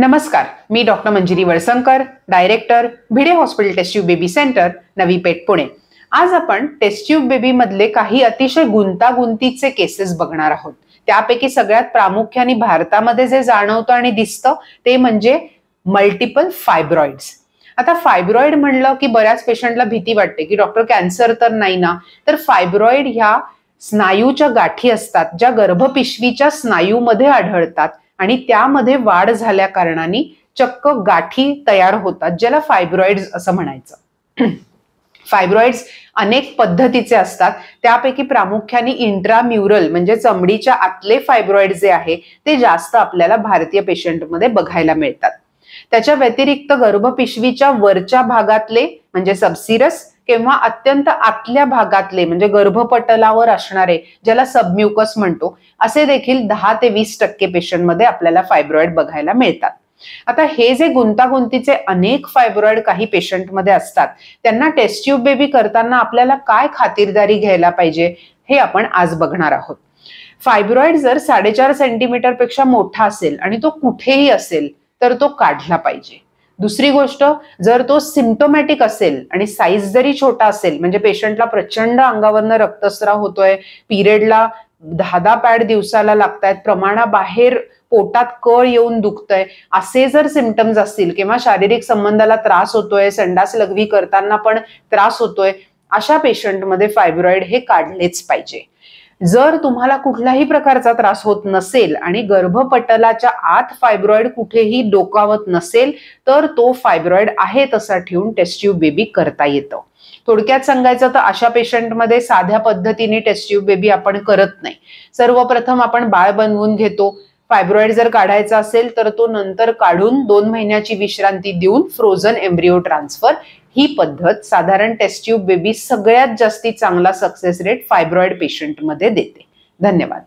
नमस्कार, मी doctor Manjiri Walsankar, director Bhide hospital test tube baby centre, Navi Peth, Pune. आज आपण टेस्ट ट्यूब बेबी मधले काही अतिशय गुंतागुंतीचे केसेस बघणार आहोत. त्यापैकी सगळ्यात प्रामुख्याने भारतामध्ये जे जाणवतं आणि दिसतं ते म्हणजे मल्टिपल फायब्रॉइड्स. आता फायब्रॉइड म्हणलं की बऱ्याच पेशंटला भीती वाटते की डॉक्टर कॅन्सर तर नाही ना. तर फायब्रॉइड ह्या स्नायूच्या गाठी असतात ज्या गर्भपिशवीच्या स्नायूमध्ये आढळतात आणि त्यामध्ये वाढ झाल्या कारणाने चक्क गाठी तयार होतात, ज्याला फायब्रॉइड्स असं म्हणायचं. फायब्रॉइड्स अनेक पद्धतीचे असतात. त्यापैकी प्रामुख्याने इंट्राम्युरल म्हणजे चमडीच्या आतले फायब्रॉइड जे आहे ते जास्त आपल्याला भारतीय पेशंटमध्ये बघायला मिळतात. त्याच्या व्यतिरिक्त गर्भपिशवीच्या वरच्या भागातले म्हणजे सबसिरस किंवा अत्यंत आतल्या भागातले म्हणजे गर्भपटलावर असणारे, ज्याला सबम्युकस म्हणतो, असे देखील 10 ते 20% पेशंटमध्ये आपल्याला फायब्रॉइड बघायला मिळतात. आता हे जे गुंतागुंतीचे अनेक फायब्रॉइड काही पेशंटमध्ये असतात, त्यांना टेस्ट ट्यूब बेबी करताना आपल्याला काय खातिरदारी घ्यायला पाहिजे हे आपण आज बघणार आहोत. फायब्रॉइड जर 4.5 सेंटीमीटर पेक्षा मोठा असेल आणि तो कुठेही असेल तर तो काढला पाहिजे. दुसरी गोष्ट, जर तो सिम्प्टोमॅटिक असेल आणि साईज जरी छोटा असेल, म्हणजे पेशंटला प्रचंड अंगावरनं रक्तस्राव होतोय, पिरियडला 10 पॅड दिवसाला लागतायत, प्रमाणाबाहेर पोटात कळ येऊन दुखतंय, असे जर सिम्पटम्स असतील किंवा शारीरिक संबंधाला त्रास होतोय, संडास लघवी करताना पण त्रास होतोय, अशा पेशंटमध्ये फायब्रॉइड हे काढलेच पाहिजे. जर तुम्हाला कुठल्याही प्रकारचा त्रास होत नसेल आणि गर्भपटलाच्या आत फायब्रॉइड कुठेही डोकावत नसेल तर तो फायब्रॉइड आहे तसा ठेवून टेस्ट ट्यूब बेबी करता येतं. थोडक्यात सांगायचं तर अशा पेशंटमध्ये साध्या पद्धतीने टेस्ट ट्यूब बेबी आपण करत नाही. सर्वप्रथम आपण बाळ बनवून घेतो. फायब्रॉइड जर काढायचा असेल तर तो नंतर काढून 2 महिन्याची विश्रांती देऊन फ्रोझन एम्ब्रिओ ट्रान्सफर, ही पद्धत साधारण टेस्ट ट्यूब बेबी सगळ्यात जास्ती चांगला सक्सेस रेट फायब्रॉइड पेशंटमध्ये देते. धन्यवाद.